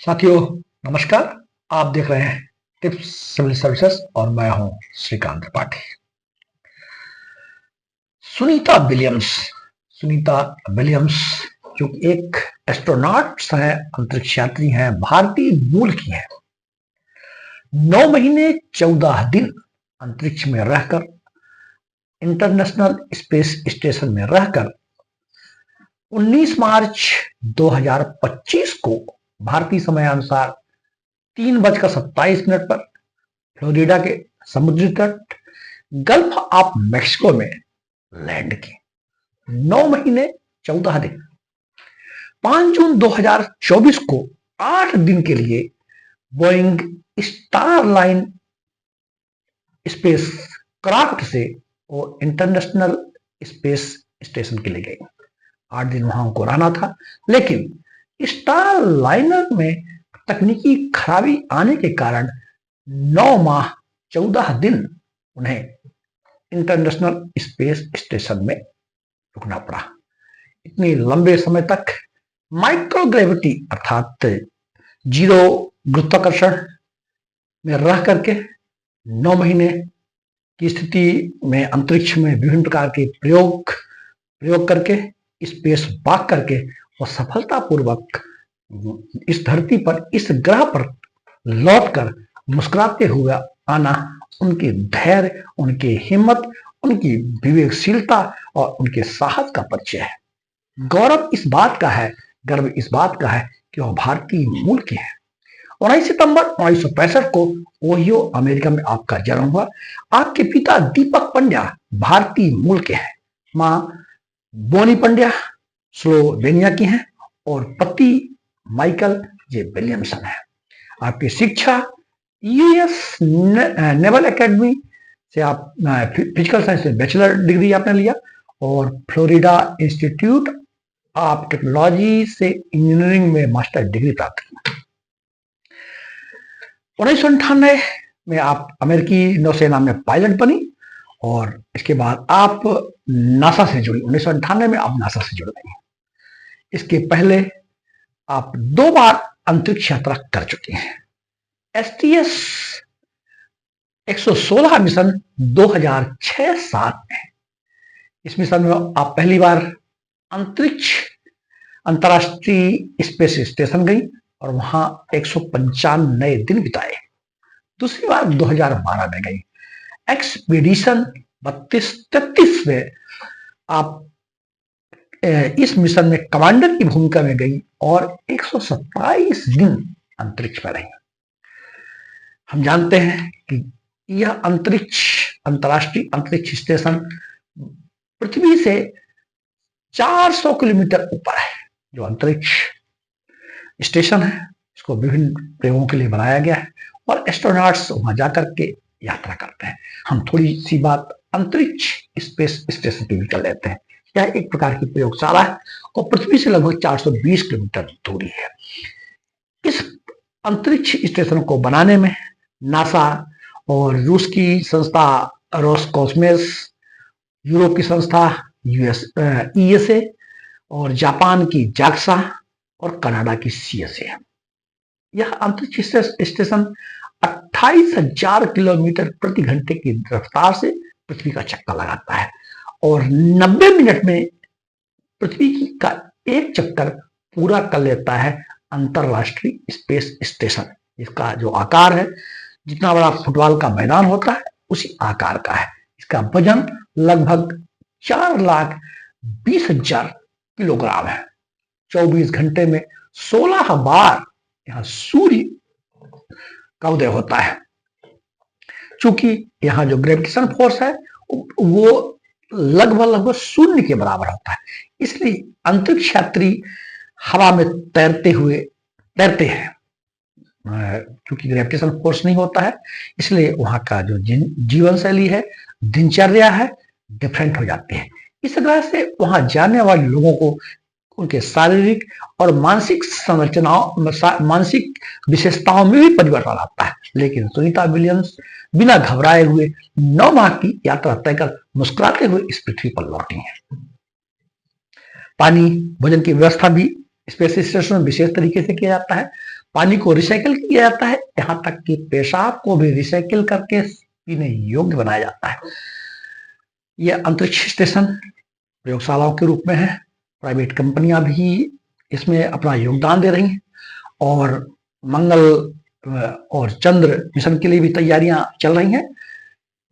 साथियों नमस्कार। आप देख रहे हैं टिप्स सिविल सर्विसेज और मैं हूं श्रीकांत त्रिपाठी। सुनीता विलियम्स सुनीता विलियम्स जो एक एस्ट्रोनॉट्स हैं, अंतरिक्ष यात्री हैं, भारतीय मूल की हैं। 9 महीने 14 दिन अंतरिक्ष में रहकर, इंटरनेशनल स्पेस स्टेशन में रहकर 19 मार्च 2025 को भारतीय समय अनुसार 3:27 पर फ्लोरिडा के समुद्री तट गल्फ ऑफ मैक्सिको में लैंड की। 9 महीने 14 दिन 5 जून 2024 को 8 दिन के लिए बोइंग स्टारलाइन स्पेस क्राफ्ट से वो इंटरनेशनल स्पेस स्टेशन के लिए गई। 8 दिन वहां उनको रहना था, लेकिन स्टार लाइनर में तकनीकी खराबी आने के कारण 9 माह 14 दिन उन्हें इंटरनेशनल स्पेस स्टेशन में रुकना पड़ा। इतने लंबे समय तक माइक्रोग्रेविटी अर्थात जीरो गुरुत्वाकर्षण में रह करके 9 महीने की स्थिति में अंतरिक्ष में विभिन्न प्रकार के प्रयोग करके, स्पेस वॉक करके और सफलतापूर्वक इस धरती पर, इस ग्रह पर लौटकर मुस्कुराते हुए आना उनके धैर्य, उनके हिम्मत, उनकी विवेकशीलता और उनके साहस का परिचय है। गर्व इस बात का है कि वह भारतीय मूल के हैं। 19 सितंबर 1965 को ओहियो अमेरिका में आपका जन्म हुआ। आपके पिता दीपक पंड्या भारतीय मूल के हैं। मां बोनी पंड्या स्लोवेनिया की हैं और पति माइकल जे विलियमसन है। आपकी शिक्षा यूएस नेवल एकेडमी से आप फिजिकल साइंस में बैचलर डिग्री आपने लिया और फ्लोरिडा इंस्टीट्यूट ऑफ टेक्नोलॉजी से इंजीनियरिंग में मास्टर डिग्री प्राप्त की। 1998 में आप अमेरिकी नौसेना में पायलट बनी और इसके बाद आप नासा से जुड़ी। 1998 में आप नासा से जुड़ गई। इसके पहले आप 2 बार अंतरिक्ष यात्रा कर चुकी हैं। STS 116 मिशन 2006-7 में, इस मिशन में आप पहली बार अंतरराष्ट्रीय स्पेस स्टेशन गई और वहां 195 दिन बिताए। दूसरी बार 2012 में गई। एक्सपीडिशन 32-33 में आप इस मिशन में कमांडर की भूमिका में गई और 127 दिन अंतरिक्ष में रही। हम जानते हैं कि यह अंतरराष्ट्रीय अंतरिक्ष स्टेशन पृथ्वी से 400 किलोमीटर ऊपर है। जो अंतरिक्ष स्टेशन है, इसको विभिन्न प्रयोगों के लिए बनाया गया है और एस्ट्रोनॉट्स वहां जाकर के यात्रा करते हैं। हम थोड़ी सी बात अंतरिक्ष स्पेस स्टेशन की भी कर लेते हैं। यह एक प्रकार की प्रयोगशाला है और पृथ्वी से लगभग 420 किलोमीटर दूरी है। इस अंतरिक्ष स्टेशन को बनाने में नासा और रूस की संस्था रोसकॉस्मोस, यूरोप की संस्था ESA और जापान की JAXA और कनाडा की CSA है। यह अंतरिक्ष स्टेशन 28,000 किलोमीटर प्रति घंटे की रफ्तार से पृथ्वी का चक्कर लगाता है और 90 मिनट में पृथ्वी का एक चक्कर पूरा कर लेता है अंतरराष्ट्रीय स्पेस स्टेशन। इसका जो आकार है, जितना बड़ा फुटबॉल का मैदान होता है उसी आकार का है। इसका वजन लगभग 4,20,000 किलोग्राम है। 24 घंटे में 16 बार यहां सूर्य का उदय होता है। चूंकि यहां जो ग्रेविटेशन फोर्स है वो लगभग शून्य के बराबर होता है, इसलिए अंतरिक्ष यात्री हवा में तैरते हैं। क्योंकि ग्रेविटेशन फोर्स नहीं होता है, इसलिए वहां का जो जीवन शैली है, दिनचर्या है, डिफरेंट हो जाती है। इस तरह से वहां जाने वाले लोगों को उनके शारीरिक और मानसिक मानसिक विशेषताओं में भी परिवर्तन आता है। लेकिन सुनीता विलियम्स बिना घबराए हुए 9 माह की यात्रा तय कर मुस्कुराते हुए इस पृथ्वी पर लौटी हैं। पानी, भोजन की व्यवस्था भी स्पेस स्टेशन में विशेष तरीके से किया जाता है। पानी को रिसाइकिल किया जाता है, यहाँ तक कि पेशाब को भी रिसाइकिल करके पीने योग्य बनाया जाता है। यह अंतरिक्ष स्टेशन प्रयोगशालाओं के रूप में है। प्राइवेट कंपनियां भी इसमें अपना योगदान दे रही हैं और मंगल और चंद्र मिशन के लिए भी तैयारियां चल रही हैं।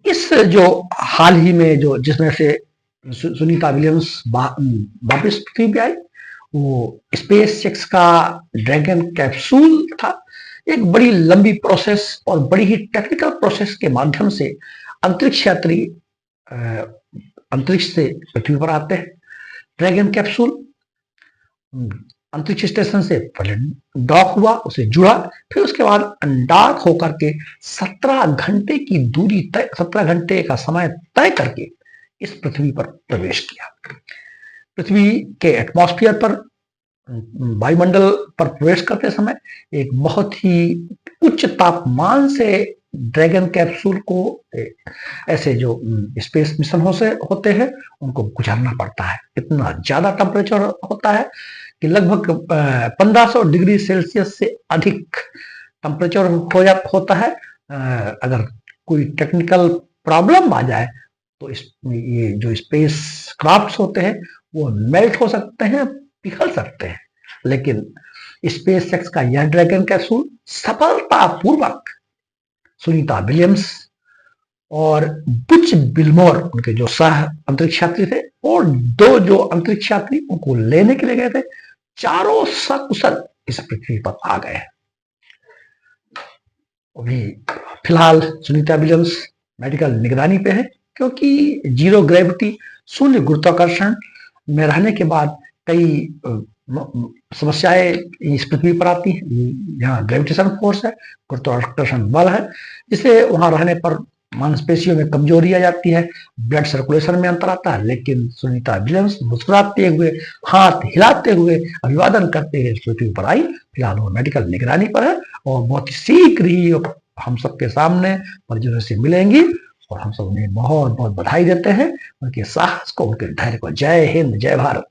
इस जो हाल ही में जो जिसमें से सुनीता विलियम्स वापस पृथ्वी पे आई, वो स्पेस एक्स का ड्रैगन कैप्सूल था। एक बड़ी लंबी प्रोसेस और बड़ी ही टेक्निकल प्रोसेस के माध्यम से अंतरिक्ष यात्री अंतरिक्ष से पृथ्वी पर आते हैं। ड्रैगन कैप्सूल अंतरिक्ष स्टेशन से पहले डॉक हुआ, उसे जुड़ा, फिर उसके बाद अनडॉक होकर के 17 घंटे की दूरी तय, 17 घंटे का समय तय करके इस पृथ्वी पर प्रवेश किया। पृथ्वी के एटमॉस्फेयर पर, वायुमंडल पर प्रवेश करते समय एक बहुत ही उच्च तापमान से ड्रैगन कैप्सूल को ऐसे जो स्पेस मिशन होते हैं उनको गुजरना पड़ता है। इतना ज्यादा टेम्परेचर होता है कि लगभग 1500 डिग्री सेल्सियस से अधिक टेम्परेचर होता है। अगर कोई टेक्निकल प्रॉब्लम आ जाए तो ये जो स्पेस क्राफ्ट होते हैं वो मेल्ट हो सकते हैं, पिघल सकते हैं। लेकिन स्पेस एक्स का यह ड्रैगन कैप्सूल सफलतापूर्वक सुनीता विलियम्स और बुच बिल्मोर, उनके जो सह अंतरिक्ष यात्री थे, और 2 जो अंतरिक्ष यात्री उनको लेने के लिए गए थे, चारों सकुशल इस पृथ्वी पर आ गए। अभी फिलहाल सुनीता विलियम्स मेडिकल निगरानी पे है, क्योंकि जीरो ग्रेविटी, शून्य गुरुत्वाकर्षण में रहने के बाद कई समस्याएं इस पृथ्वी पर आती हैं। यहाँ ग्रेविटेशन फोर्स है, गुरुत्वाकर्षण बल है, जिससे वहां रहने पर मांसपेशियों में कमजोरी आ जाती है, ब्लड सर्कुलेशन में अंतर आता है। लेकिन सुनीता विलियम्स मुस्कुराते हुए, हाथ हिलाते हुए, अभिवादन करते हुए पृथ्वी पर आई। फिलहाल वो मेडिकल निगरानी पर है और बहुत शीघ्र ही हम सबके सामने परिजनों से मिलेंगी और हम सब उन्हें बहुत बहुत बधाई देते हैं, उनके साहस को, उनके धैर्य को। जय हिंद, जय भारत।